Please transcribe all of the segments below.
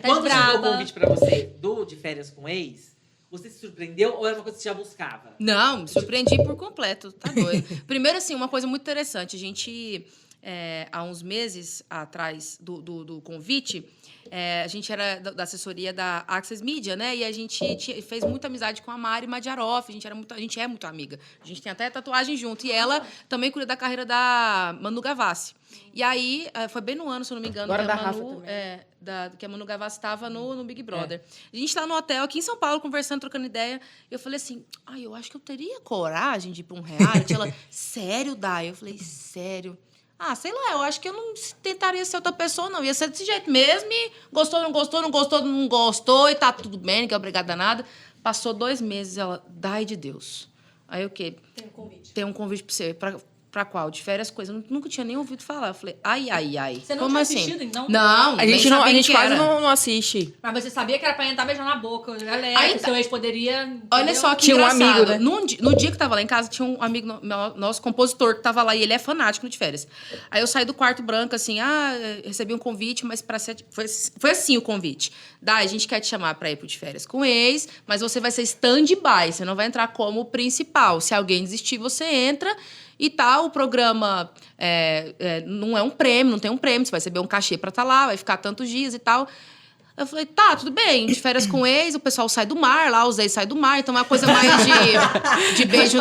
tá Quando chegou o braba. convite pra você de férias com ex, você se surpreendeu ou era uma coisa que você já buscava? Não, me surpreendi por completo, tá doido. Primeiro, assim, uma coisa muito interessante. A gente, há uns meses atrás do convite, a gente era da assessoria da Access Media, né? E a gente fez muita amizade com a Mari Madiaroff. A gente é muito amiga. A gente tem até tatuagem junto. E ela também cuida da carreira da Manu Gavassi. E aí, foi bem no ano, se eu não me engano, Agora que a da Rafa Manu, também. que a Manu Gavassi estava no Big Brother. A gente tá no hotel aqui em São Paulo, conversando, trocando ideia. E eu falei assim, eu acho que eu teria coragem de ir pra um reality. Ela, sério, Dai? Eu falei, sério? Sei lá, eu acho que eu não tentaria ser outra pessoa, não. Ia ser desse jeito mesmo e gostou, não gostou, não gostou, não gostou e tá tudo bem, não quer obrigada a nada. Passou 2 meses, ela, Dai de Deus. Aí o quê? Tem um convite. Tem um convite pra você. Pra qual? De férias, coisa. Eu nunca tinha nem ouvido falar. Eu falei, ai. Você não Como tinha assim? assistido, então? Não, A gente, nem não, a sabia gente que quase era. não assiste. Mas você sabia que era pra entrar beijando na boca. Galera, Aí que tá. seu ex poderia... Olha entendeu? só que Tinha um engraçado. amigo, né? No dia que tava lá em casa, tinha um amigo nosso, compositor, que tava lá. E ele é fanático de férias. Aí eu saí do quarto branco, assim, recebi um convite, mas pra ser... Foi assim o convite. A gente quer te chamar pra ir pro de férias com ex, mas você vai ser stand-by. Você não vai entrar como principal. Se alguém desistir, você entra... E tal, o programa não é um prêmio, não tem um prêmio. Você vai receber um cachê pra estar lá, vai ficar tantos dias e tal. Eu falei, tá, tudo bem. De férias com ex, o pessoal sai do mar lá, os ex saem do mar. Então é uma coisa mais de beijo.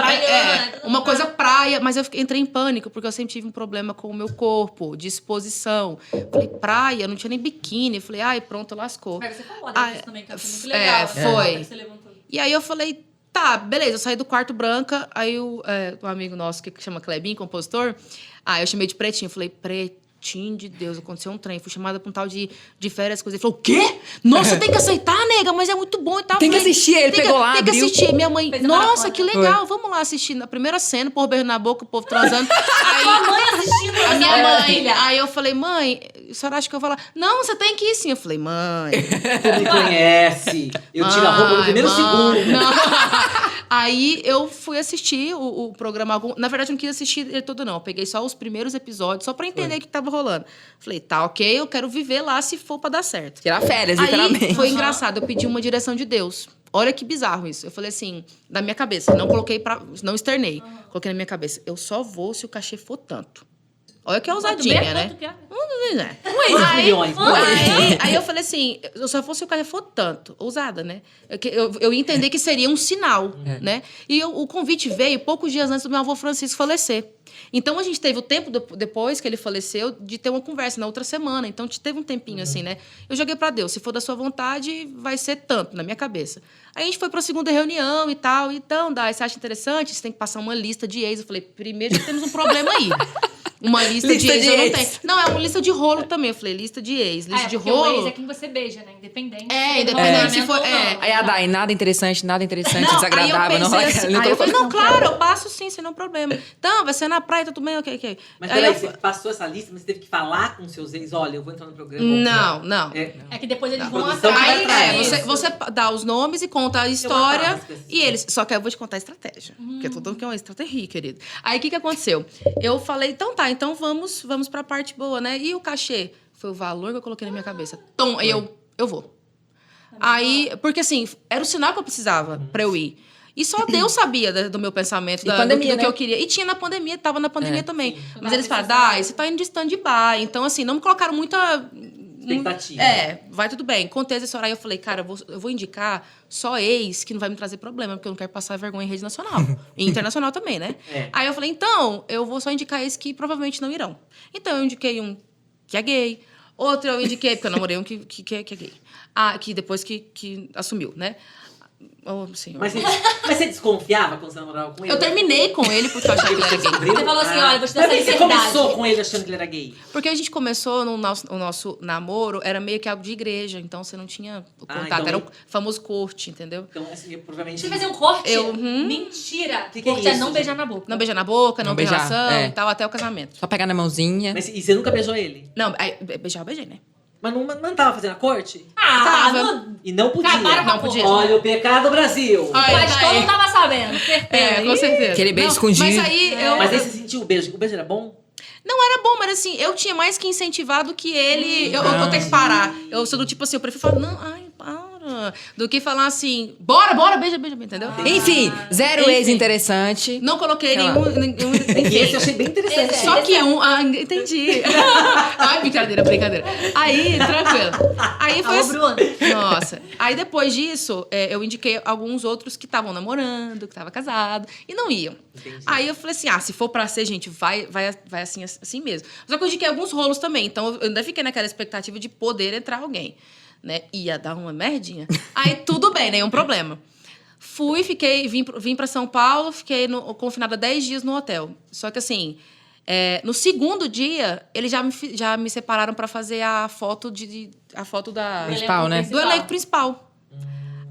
Uma coisa praia. Mas eu entrei em pânico, porque eu sempre tive um problema com o meu corpo, de exposição. Falei, praia, não tinha nem biquíni. Falei, pronto, lascou. Mas você falou disso também, que eu achei muito legal. Foi. Que você levantou. E aí eu falei, tá, beleza, eu saí do quarto branca, aí um amigo nosso que chama Clebinho, compositor, eu chamei de Pretinho, falei, Pretinho de Deus, aconteceu um trem, fui chamada pra um tal de férias, coisa. Ele falou, o quê? Nossa, tem que aceitar, nega, mas é muito bom e tal. Tem que assistir, ele pegou lá, Tem que abriu. assistir, minha mãe, Fez a nossa, maratona. que legal, vamos lá assistir. Na primeira cena, o povo beijo na boca, o povo transando. Aí, Sua mãe assistindo. a minha mãe, filha. aí eu falei, mãe, a senhora acha que eu vou lá? Não, você tem que ir sim. Eu falei, mãe... Tu me conhece. Eu tiro a roupa no primeiro segundo. Não. Aí eu fui assistir o programa. Na verdade, eu não quis assistir ele todo, não. Eu peguei só os primeiros episódios, só pra entender o que tava rolando. Falei, tá, ok, eu quero viver lá se for pra dar certo. Tirar férias, Aí literalmente. foi engraçado, eu pedi uma direção de Deus. Olha que bizarro isso. Eu falei assim, na minha cabeça, não externei. Coloquei na minha cabeça, eu só vou se o cachê for tanto. Olha que ousadinha, né? Quanto que é? Quantos milhões? Aí eu falei assim, eu só fosse o cara for tanto, ousada, né? Eu ia entender que seria um sinal, né? E o convite veio poucos dias antes do meu avô Francisco falecer. Então, a gente teve o tempo depois que ele faleceu de ter uma conversa na outra semana. Então, teve um tempinho assim, né? Eu joguei pra Deus, se for da sua vontade, vai ser tanto, na minha cabeça. Aí a gente foi pra segunda reunião e tal. Então, você acha interessante? Você tem que passar uma lista de ex. Eu falei, primeiro já temos um problema aí. Uma lista de Lista ex de eu não ex. tenho. Não, é uma lista de rolo também. Eu falei, lista de ex, lista de porque rolo. o ex é quem você beija, né? Independente. Independente se for. Aí a Dai, nada interessante, desagradável. Aí eu pensei assim, não aí eu falei, colocou- não, claro, eu passo sim, sem nenhum problema. Então, vai ser na praia, tá tudo bem, ok. Mas Aí peraí, eu você passou essa lista, mas você teve que falar com seus ex, olha, eu vou entrar no programa. Não. É que depois eles vão produção que vai atrás. atrás. Você dá os nomes e conta a história. atraso, E eles. Só que eu vou te contar a estratégia. Porque tudo que é uma estratégia, querido. Aí o que aconteceu? Eu falei, então tá, então vamos pra parte boa, né? E o cachê? Foi o valor que eu coloquei na minha cabeça. Então, aí eu vou. Aí, porque assim, era o sinal que eu precisava pra eu ir. E só Deus sabia do meu pensamento, E pandemia, do que né? eu queria. E tinha na pandemia, tava na pandemia também. sim. Mas eles falaram, Dai, você tá indo de stand-by. Então, assim, não me colocaram muita... Expectativa. Vai tudo bem. Contei essa história. Aí eu falei, cara, eu vou indicar só ex que não vai me trazer problema, porque eu não quero passar vergonha em rede nacional. E internacional também, né? Aí eu falei, então, eu vou só indicar ex que provavelmente não irão. Então, eu indiquei um que é gay. Outro eu indiquei, porque eu namorei um que é gay. Que depois que assumiu, né? Oh, senhor. Mas você desconfiava quando você namorava com ele? Eu terminei com ele porque eu achava que ele era gay. Você falou assim, olha, vou te dar Mas essa você liberdade. começou com ele achando que ele era gay? Porque a gente começou o nosso namoro, era meio que algo de igreja, então você não tinha o contato, então era o famoso corte, entendeu? Então, assim, provavelmente... Você fazia um corte? Eu- Mentira. Que é corte é isso, não gente? beijar na boca. Não beijar na boca, não, Não ter beijar, relação é. e tal, até o casamento. Só pegar na mãozinha. Mas, e você nunca beijou ele? Não, aí, beijar eu beijei, né? Mas não tava fazendo a corte? Tava. não. E não podia. Acabaram com a Não podia. Olha o pecado, Brasil. Ai, Mas tá todo aí. mundo tava sabendo. Certeza. Com certeza. Aquele beijo Não, escondido. Mas aí eu... Mas aí você sentiu o beijo. O beijo era bom? Não era bom, mas assim, eu tinha mais que incentivar do que ele. Eu tenho que parar. Eu sou do tipo assim, eu prefiro falar, não, ai, para. Do que falar assim, bora, beija, entendeu? Enfim, zero Enfim. ex interessante. Não coloquei Sei lá. nenhum E esse eu achei bem interessante. Só que entendi. Ai, brincadeira. Aí, tranquilo. Aí foi Alô, assim. Bruno. Nossa. Aí depois disso, eu indiquei alguns outros que estavam namorando, que estavam casados, e não iam. Entendi. Aí eu falei assim, se for pra ser, gente, vai assim mesmo. Só que eu indiquei alguns rolos também, então eu ainda fiquei naquela expectativa de poder entrar alguém, né? Ia dar uma merdinha. Aí tudo bem, nenhum problema. Vim pra São Paulo, fiquei confinada 10 dias no hotel. Só que assim, no segundo dia, eles já me separaram pra fazer a foto da... Principal, né? Do elenco principal.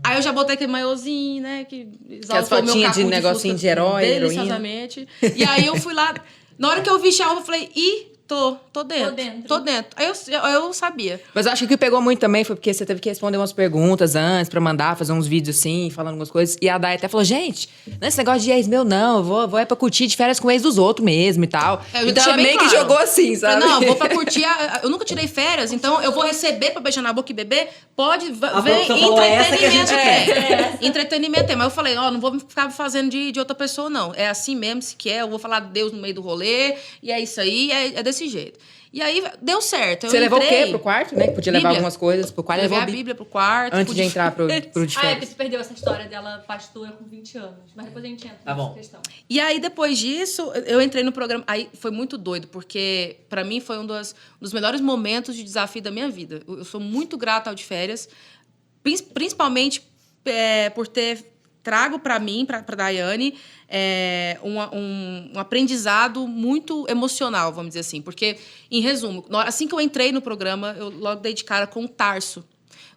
Aí eu já botei aquele maiôzinho, né? Que as fotinhas de negocinho de herói, deliciosamente. E aí eu fui lá. Na hora que eu vi Shaw, eu falei, tô dentro. Tô dentro. Aí eu sabia. Mas eu acho que o que pegou muito também foi porque você teve que responder umas perguntas antes pra mandar, fazer uns vídeos assim, falando algumas coisas. E a Day até falou, gente, não é esse negócio de ex meu, não. Eu vou pra curtir de férias com ex dos outros mesmo e tal. Eu Então deixei ela bem meio que claro. jogou assim, sabe? Falei, não, eu vou pra curtir. Eu nunca tirei férias, então eu vou receber pra beijar na boca e beber. Pode, vem produção falou, essa que a gente entretenimento. Entretenimento tem. Mas eu falei, não vou ficar fazendo de outra pessoa, não. É assim mesmo, se quer. Eu vou falar de Deus no meio do rolê. E é isso aí, é desse jeito. E aí, deu certo. Você levou o quê pro quarto, né? Que podia levar Bíblia. algumas coisas pro quarto. Levei Levou a Bíblia pro quarto. antes de entrar pro de Porque férias. você perdeu essa história dela, pastora, com 20 anos. Mas depois a gente entra Tá nessa bom. questão. E aí, depois disso, eu entrei no programa. Aí foi muito doido, porque pra mim foi um dos melhores momentos de desafio da minha vida. Eu sou muito grata ao de férias, principalmente por ter trago pra mim, pra Daiane, um aprendizado muito emocional, vamos dizer assim. Porque, em resumo, assim que eu entrei no programa, eu logo dei de cara com o Tarso.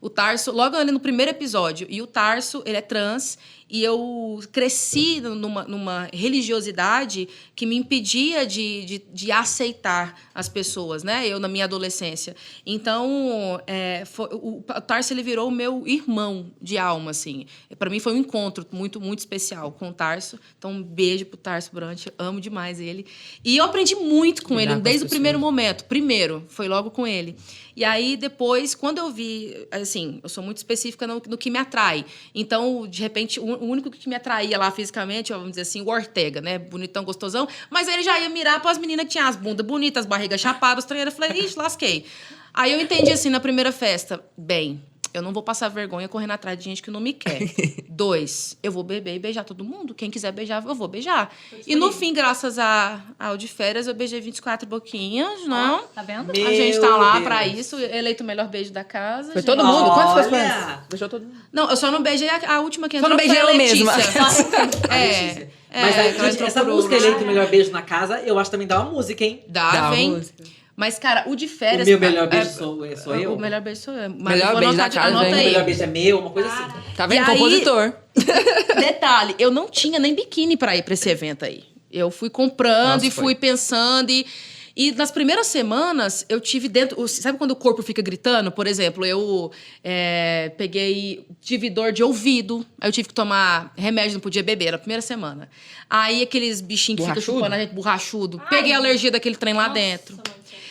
O Tarso, logo ali no primeiro episódio, e o Tarso, ele é trans, e eu cresci numa religiosidade que me impedia de aceitar as pessoas, né? Eu, na minha adolescência. Então, o Tarso, ele virou o meu irmão de alma, assim. Para mim, foi um encontro muito, muito especial com o Tarso. Então, um beijo pro Tarso Brant, amo demais ele. E eu aprendi muito com ele, desde o primeiro momento. Primeiro, foi logo com ele. E aí, depois, quando eu vi... Assim, eu sou muito específica no que me atrai. Então, de repente, o único que me atraía lá fisicamente, vamos dizer assim, o Ortega, né? Bonitão, gostosão. Mas ele já ia mirar para as meninas que tinham as bundas bonitas, as barrigas chapadas, treineiras. Eu falei, ixi, lasquei. Aí eu entendi assim, na primeira festa, bem... Eu não vou passar vergonha correndo atrás de gente que não me quer. 2, eu vou beber e beijar todo mundo. Quem quiser beijar, eu vou beijar. E no fim, graças ao de férias, eu beijei 24 boquinhas, não? Tá vendo? Meu A gente tá lá Deus. pra isso, eleito o melhor beijo da casa. Foi gente. todo mundo? Quantas Olha! pessoas? Beijou todo mundo. Não, eu só não beijei a última que Só entrou. não beijei foi a eu mesma. Letícia. A Letícia. Mas que aí, ela gente, entrou essa por música último. eleita o melhor beijo na casa, eu acho também dá uma música, hein? Dá, vem. música. Mas, cara, o de férias... O meu melhor beijo sou eu? O melhor beijo sou eu. Mas Melhor vou beijo anotar da casa, anota hein? O aí. melhor beijo é meu, uma coisa assim. Tá vendo? E aí- Compositor. Detalhe, eu não tinha nem biquíni pra ir pra esse evento aí. Eu fui comprando Nossa, e fui pensando e nas primeiras semanas eu tive dentro... Sabe quando o corpo fica gritando? Por exemplo, eu tive dor de ouvido. Aí eu tive que tomar remédio, não podia beber na primeira semana. Aí aqueles bichinhos que ficam Borrachudo? chupando a gente, borrachudo. Peguei alergia daquele trem lá dentro.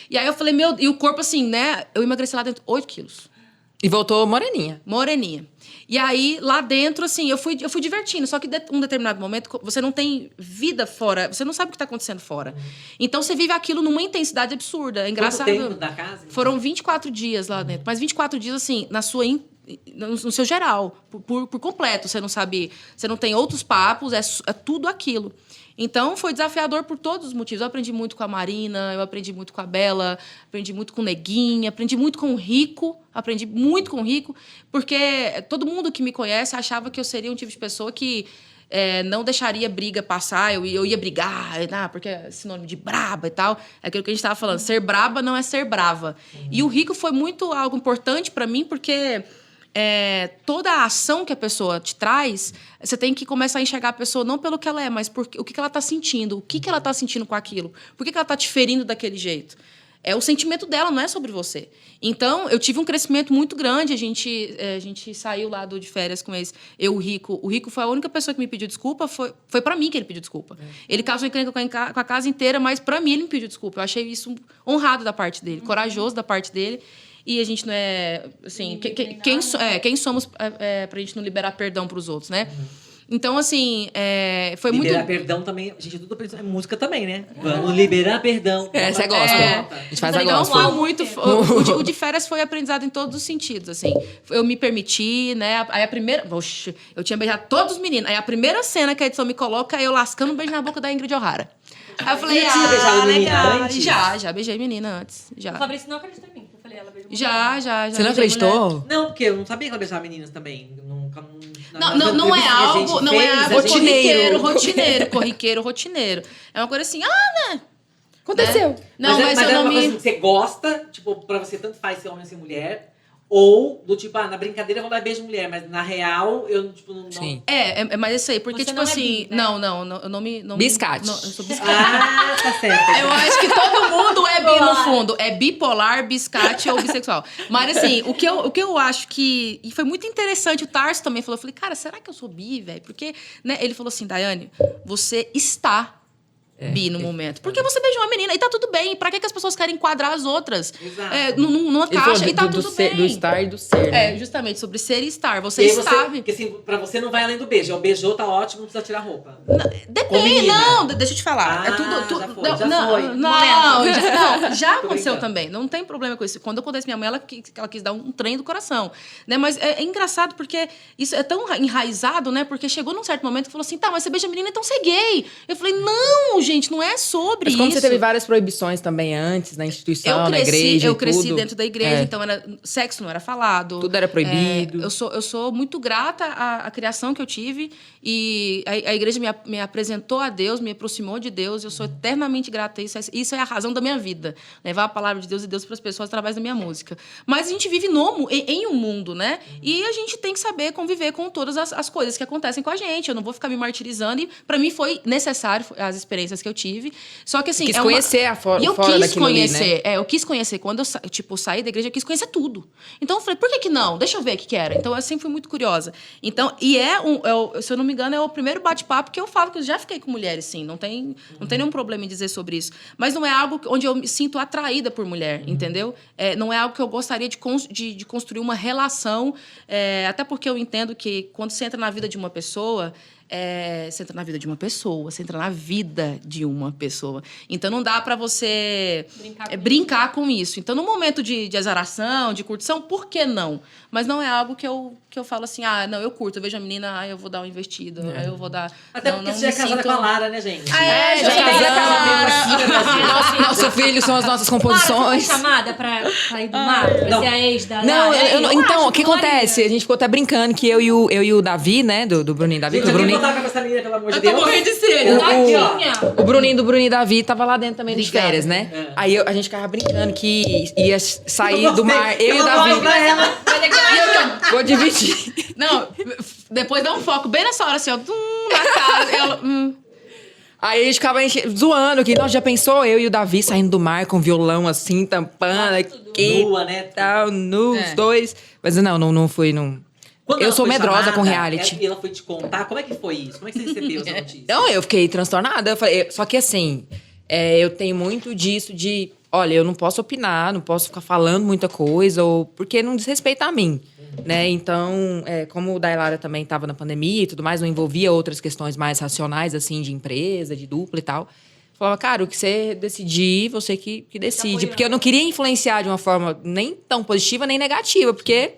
E aí eu falei, e o corpo assim, né? Eu emagreci lá dentro 8 quilos. E voltou moreninha. Moreninha. E aí, lá dentro, assim, eu fui divertindo. Só que um determinado momento, você não tem vida fora. Você não sabe o que está acontecendo fora. Então, você vive aquilo numa intensidade absurda. É engraçado. Quanto tempo da casa? Foram 24 dias lá dentro. Mas 24 dias, assim, no seu geral. Por completo. Você não sabe... Você não tem outros papos. É tudo aquilo. Então, foi desafiador por todos os motivos. Eu aprendi muito com a Marina, eu aprendi muito com a Bela, aprendi muito com o Neguinha, aprendi muito com o Rico, porque todo mundo que me conhece achava que eu seria um tipo de pessoa que não deixaria briga passar, eu ia brigar, porque é sinônimo de braba e tal. É aquilo que a gente estava falando, ser braba não é ser brava. E o Rico foi muito algo importante para mim, porque... toda a ação que a pessoa te traz, você tem que começar a enxergar a pessoa não pelo que ela é, mas o que ela está sentindo. O que ela está sentindo com aquilo. Por que ela está te ferindo daquele jeito? É o sentimento dela, não é sobre você. Então, eu tive um crescimento muito grande. A gente saiu lá de férias com eles. O Rico. O Rico foi a única pessoa que me pediu desculpa. Foi para mim que ele pediu desculpa. Ele causou encrenca com a casa inteira, mas para mim ele me pediu desculpa. Eu achei isso honrado da parte dele, corajoso da parte dele. E a gente não é... Assim, quem somos pra gente não liberar perdão pros outros, né? Então, assim, foi muito... Liberar perdão também. Gente, tudo é música também, né? Vamos liberar perdão. Essa é gospel. A gente faz a Então, gospel. foi muito... O de férias foi aprendizado em todos os sentidos, assim. Eu me permiti, né? Aí a primeira... Oxe, eu tinha beijado todos os meninos. Aí a primeira cena que a edição me coloca é eu lascando um beijo na boca da Ingrid O'Hara. Aí eu falei, Você tinha beijado menina legal. antes? Já beijei menina antes. O Já. Fabrício não acreditou em mim. Eu falei, ela beijou mulher. Já. Você não beijei mulher. acreditou? Não, porque eu não sabia que ela beijava meninas também. Não é algo, não é algo rotineiro. corriqueiro, rotineiro. É uma coisa assim, né? Aconteceu. Né? Não, mas é eu não uma coisa me... que você gosta, tipo, pra você tanto faz ser homem ou ser mulher, ou do tipo, na brincadeira eu vou dar beijo mulher, mas na real eu, tipo, não... Sim. É mais isso aí, porque, Você tipo não é assim... bi, né? Eu não me... Biscate. Eu sou biscate. Ah, tá certo. Eu acho que todo mundo é bi no fundo. É bipolar, biscate ou bissexual. Mas, assim, o que eu acho que... E foi muito interessante, o Tarso também falou. Eu falei, cara, será que eu sou bi, velho? Porque, né, ele falou assim, Daiane, você está bi no momento. Porque você beijou uma menina e tá tudo bem. Pra que as pessoas querem enquadrar as outras? Exato. Numa Ele falou caixa e tá tudo bem. do estar e do ser, né? Justamente, sobre ser e estar. Você E aí está... porque assim, pra você não vai além do beijo. É o beijou, tá ótimo, não precisa tirar a roupa. Depende, menina. não, deixa eu te falar. Ah, é tudo, já foi, não, já não, foi. não, já Tô aconteceu brincando. também. Não tem problema com isso. Quando eu contei isso pra minha mãe, ela quis dar um trem do coração, né? Mas é engraçado porque isso é tão enraizado, né? Porque chegou num certo momento que falou assim, tá, mas você beija menina, então você é gay. Eu falei, não, gente, não é sobre Mas como isso. você teve várias proibições também antes, na instituição, na igreja Eu cresci tudo. dentro da igreja, então sexo não era falado. Tudo era proibido. Eu sou muito grata à criação que eu tive e a igreja me apresentou a Deus, me aproximou de Deus. Eu sou eternamente grata a isso. Isso é a razão da minha vida. Levar a palavra de Deus e Deus para as pessoas através da minha música. Mas a gente vive em um mundo, né? E a gente tem que saber conviver com todas as coisas que acontecem com a gente. Eu não vou ficar me martirizando. E para mim foi necessário as experiências que eu tive. Só que assim... Quis conhecer a fora E eu fora quis daquilo conhecer. ali, né? Eu quis conhecer. Quando eu saí da igreja, eu quis conhecer tudo. Então eu falei, por que não? Deixa eu ver o que era. Então eu sempre fui muito curiosa. Então, se eu não me engano, é o primeiro bate-papo que eu falo que eu já fiquei com mulheres, sim. Não tem nenhum problema em dizer sobre isso. Mas não é algo onde eu me sinto atraída por mulher, entendeu? Não é algo que eu gostaria de construir uma relação. Até porque eu entendo que quando você entra na vida de uma pessoa... você entra na vida de uma pessoa, você entra na vida de uma pessoa. Então, não dá pra você brincar com isso. Então, no momento de azaração, de curtição, por que não? Mas não é algo que eu falo assim, não, eu curto, eu vejo a menina, eu vou dar uma investida, aí eu vou dar... Até porque você já é casada com a Lara, né, gente? Já é casada. Nosso filho são as nossas Lara, você foi composições. chamada pra ir do mar? Pra Não. ser a ex da Não, Lara? eu não- Eu então, acho o que Maria. acontece? A gente ficou até brincando que eu e o Davi, né? Do Bruninho e Davi. Gente, Que o eu nem Bruninho, botar com essa menina, pelo amor de Eu tô Deus. morrendo de sede. Aqui, ó. Tadinha. o Bruninho do Bruninho e Davi tava lá dentro também de Obrigada. férias, né? É. Aí a gente ficava brincando que ia sair do mar, eu e o não olho Davi. pra ela. Vou dividir. Não, depois dá um foco bem nessa hora, assim, ó, na cara. Ela, Aí a gente ficava zoando, que nós já pensou eu e o Davi saindo do mar com violão assim, tampando aqui, Nua, né? tal, nus, É. dois. Mas não fui, não. Quando Eu ela sou foi medrosa chamada, com reality. E ela foi te contar, como é que foi isso? Como é que você recebeu essa notícia? Não, eu fiquei transtornada. Eu falei, só que assim, eu tenho muito disso de, olha, eu não posso opinar, não posso ficar falando muita coisa, porque não diz respeito a mim. Né? Então, como o Dailara também estava na pandemia e tudo mais, não envolvia outras questões mais racionais, assim, de empresa, de dupla e tal. Falava, cara, o que você decidir, você que decide. Porque eu não queria influenciar de uma forma nem tão positiva, nem negativa. Porque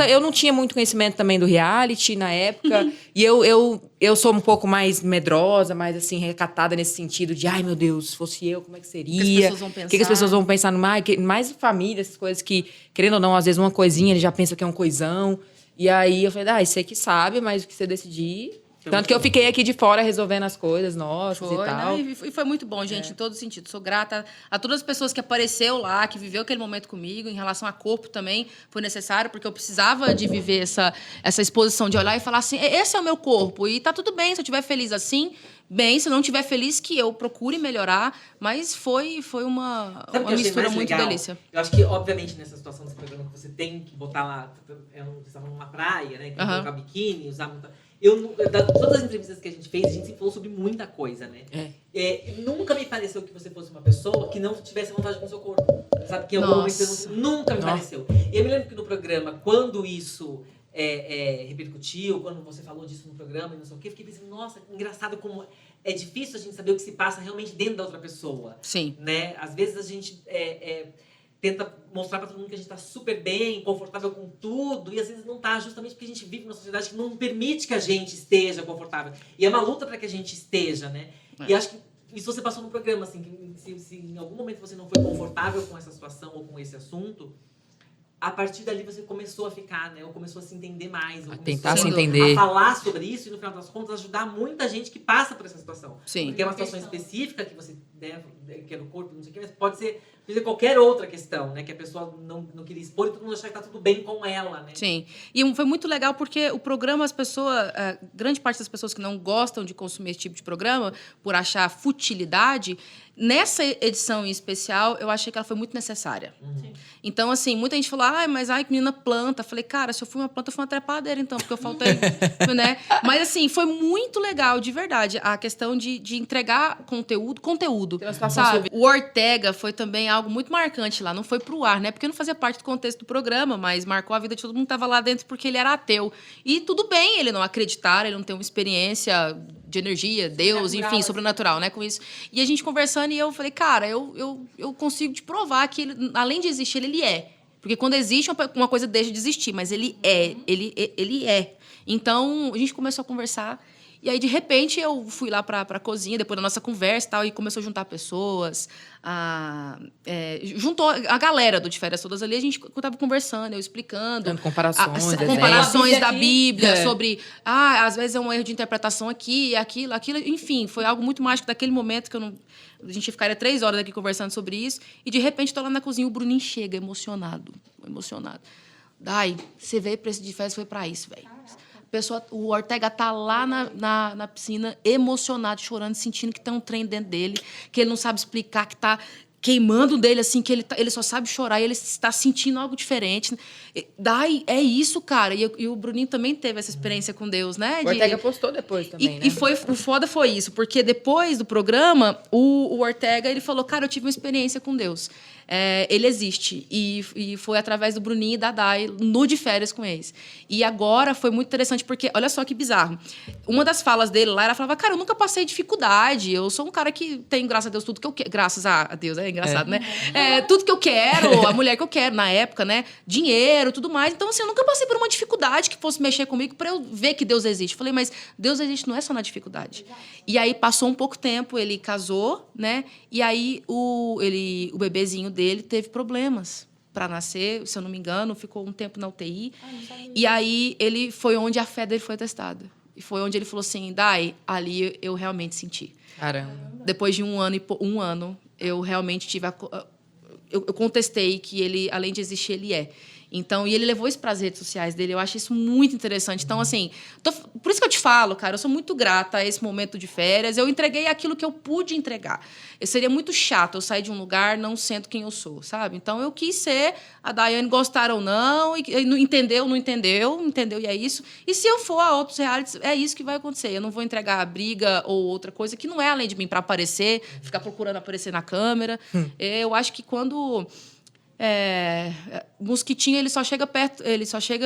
eu não tinha muito conhecimento também do reality na época. E eu sou um pouco mais medrosa, mais, assim, recatada nesse sentido de... Ai, meu Deus, se fosse eu, como é que seria? O que as pessoas vão pensar? O que as pessoas vão pensar no mar? Mais família, essas coisas que, querendo ou não, às vezes uma coisinha, ele já pensa que é um coisão. E aí eu falei, você que sabe, mas o que você decidir... Tanto que eu fiquei aqui de fora resolvendo as coisas nossas e tal. Né? E foi muito bom, gente, em todo sentido. Sou grata a todas as pessoas que apareceu lá, que viveu aquele momento comigo. Em relação a corpo também foi necessário, porque eu precisava de viver essa exposição, de olhar e falar assim, esse é o meu corpo. E tá tudo bem, se eu estiver feliz assim, bem. Se não estiver feliz, que eu procure melhorar. Mas foi uma mistura muito legal? delícia. Eu acho que, obviamente, nessa situação desse programa, que você tem que botar lá... Você estava numa praia, né? Tem que colocar biquíni, usar muita... todas as entrevistas que a gente fez, a gente sempre falou sobre muita coisa, né? Nunca me pareceu que você fosse uma pessoa que não tivesse vontade com o seu corpo. Sabe? Que em algum momento você nunca me pareceu. E eu me lembro que no programa, quando isso repercutiu, quando você falou disso no programa e não sei o quê, eu fiquei pensando, nossa, engraçado como é difícil a gente saber o que se passa realmente dentro da outra pessoa. Sim. Né? Às vezes a gente... tenta mostrar pra todo mundo que a gente tá super bem, confortável com tudo, e às vezes não tá, justamente porque a gente vive numa sociedade que não permite que a gente esteja confortável. E é uma luta pra que a gente esteja, né? E acho que isso você passou no programa, assim, que se em algum momento você não foi confortável com essa situação ou com esse assunto, a partir dali você começou a ficar, né? Ou começou a se entender mais. Ou A tentar se entender. A falar sobre isso e, no final das contas, ajudar muita gente que passa por essa situação. Sim. Porque é uma situação específica que você que é no corpo, não sei o que, mas pode ser qualquer outra questão, né? Que a pessoa não queria expor e todo mundo achar que tá tudo bem com ela, né? Sim. E foi muito legal porque o programa, as pessoas... grande parte das pessoas que não gostam de consumir esse tipo de programa, por achar futilidade, nessa edição em especial, eu achei que ela foi muito necessária. Então, assim, muita gente falou, mas que menina planta. Falei, cara, se eu fui uma planta, eu fui uma trepadeira, então, porque eu faltei, né? Mas, assim, foi muito legal, de verdade, a questão de entregar conteúdo, sabe? O Ortega foi também algo muito marcante lá, não foi pro ar, né? Porque não fazia parte do contexto do programa, mas marcou a vida de todo mundo que estava lá dentro porque ele era ateu. E tudo bem ele não acreditar, ele não ter uma experiência de energia, Deus, enfim, sobrenatural, né, com isso. E a gente conversando e eu falei, cara, eu consigo te provar que ele, além de existir, ele é. Porque quando existe, uma coisa deixa de existir, mas ele é, ele é. Então, a gente começou a conversar. E aí, de repente, eu fui lá para a cozinha, depois da nossa conversa e tal, e começou a juntar pessoas. Juntou a galera do De Férias Todas ali, a gente estava conversando, eu explicando. Dando comparações da Bíblia, sobre... às vezes é um erro de interpretação aqui, aquilo. Enfim, foi algo muito mágico daquele momento que a gente ficaria 3 horas aqui conversando sobre isso. E, de repente, estou lá na cozinha, o Bruninho chega, emocionado. Dai, você veio para esse De Férias, foi para isso, velho. O Ortega tá lá na piscina, emocionado, chorando, sentindo que tem um trem dentro dele, que ele não sabe explicar, que tá queimando dele, assim, que ele só sabe chorar e ele está sentindo algo diferente. Daí, é isso, cara. E o Bruninho também teve essa experiência com Deus, né? O Ortega postou depois também, né? E o foda foi isso, porque depois do programa, o Ortega, ele falou, cara, eu tive uma experiência com Deus. Ele existe. E foi através do Bruninho e da Dai, no De Férias com eles. E agora foi muito interessante, porque, olha só que bizarro. Uma das falas dele lá, ela falava, cara, eu nunca passei dificuldade. Eu sou um cara que tem, graças a Deus, tudo que eu quero. Graças a Deus, é engraçado, né? Tudo que eu quero, a mulher que eu quero, na época, né? Dinheiro, tudo mais. Então, assim, eu nunca passei por uma dificuldade que fosse mexer comigo para eu ver que Deus existe. Falei, mas Deus existe não é só na dificuldade. E aí, passou um pouco tempo, ele casou, né? E aí, o bebezinho dele teve problemas para nascer, se eu não me engano, ficou um tempo na UTI. E aí ele foi onde a fé dele foi testada. E foi onde ele falou assim, Dai, ali eu realmente senti. Caramba. Depois de um ano, eu realmente tive eu contestei que ele, além de existir, ele é. Então, e ele levou isso para as redes sociais dele. Eu acho isso muito interessante. Então, assim, por isso que eu te falo, cara, eu sou muito grata a esse momento de férias. Eu entreguei aquilo que eu pude entregar. Seria muito chato eu sair de um lugar não sendo quem eu sou, sabe? Então, eu quis ser a Daiane, gostar ou não, e não entendeu e é isso. E se eu for a outros realities, é isso que vai acontecer. Eu não vou entregar a briga ou outra coisa que não é além de mim para aparecer, ficar procurando aparecer na câmera. Eu acho que quando... mosquitinho, ele só chega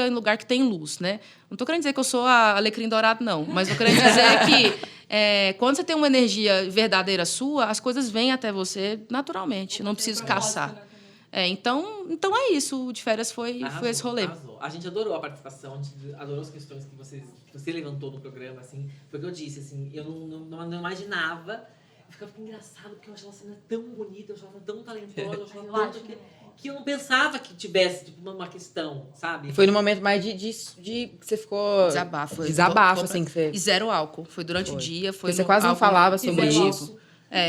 em lugar que tem luz, né? Não estou querendo dizer que eu sou a alecrim dourado, não. Mas estou querendo dizer que quando você tem uma energia verdadeira sua, as coisas vêm até você naturalmente. Não preciso caçar. Então é isso. O De Férias foi esse rolê. Arrasou. A gente adorou a participação, a gente adorou as questões que você levantou no programa, assim. Foi o que eu disse, assim, eu não imaginava. Ficava engraçado, porque eu achava ela tão bonita, eu achava ela tão talentosa, eu achava tanto que... que eu não pensava que tivesse tipo, uma questão, sabe? Foi no momento mais de que você ficou... Desabafo. Desabafo, assim, que você... E zero álcool. Foi durante o dia. Foi Porque você quase não falava sobre zero isso. álcool.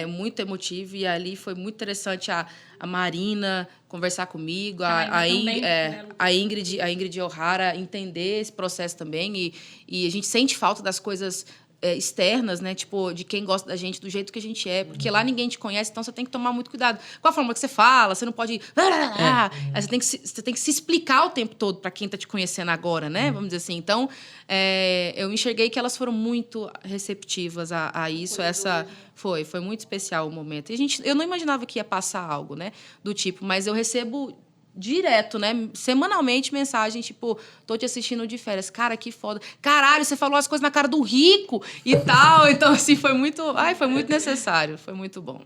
Muito emotivo. E ali foi muito interessante a Marina conversar comigo, a Ingrid O'Hara entender esse processo também. E a gente sente falta das coisas externas, né? Tipo, de quem gosta da gente, do jeito que a gente é. Porque lá ninguém te conhece, então você tem que tomar muito cuidado com a forma que você fala. Você não pode... Aí você tem que se explicar o tempo todo para quem tá te conhecendo agora, né? Vamos dizer assim. Então, eu enxerguei que elas foram muito receptivas a isso. Foi muito especial o momento. E eu não imaginava que ia passar algo, né? Do tipo, mas eu recebo direto, né? Semanalmente, mensagem, tipo, tô te assistindo de férias. Cara, que foda. Caralho, você falou as coisas na cara do Rico e tal. Então, assim, foi muito necessário. Foi muito bom.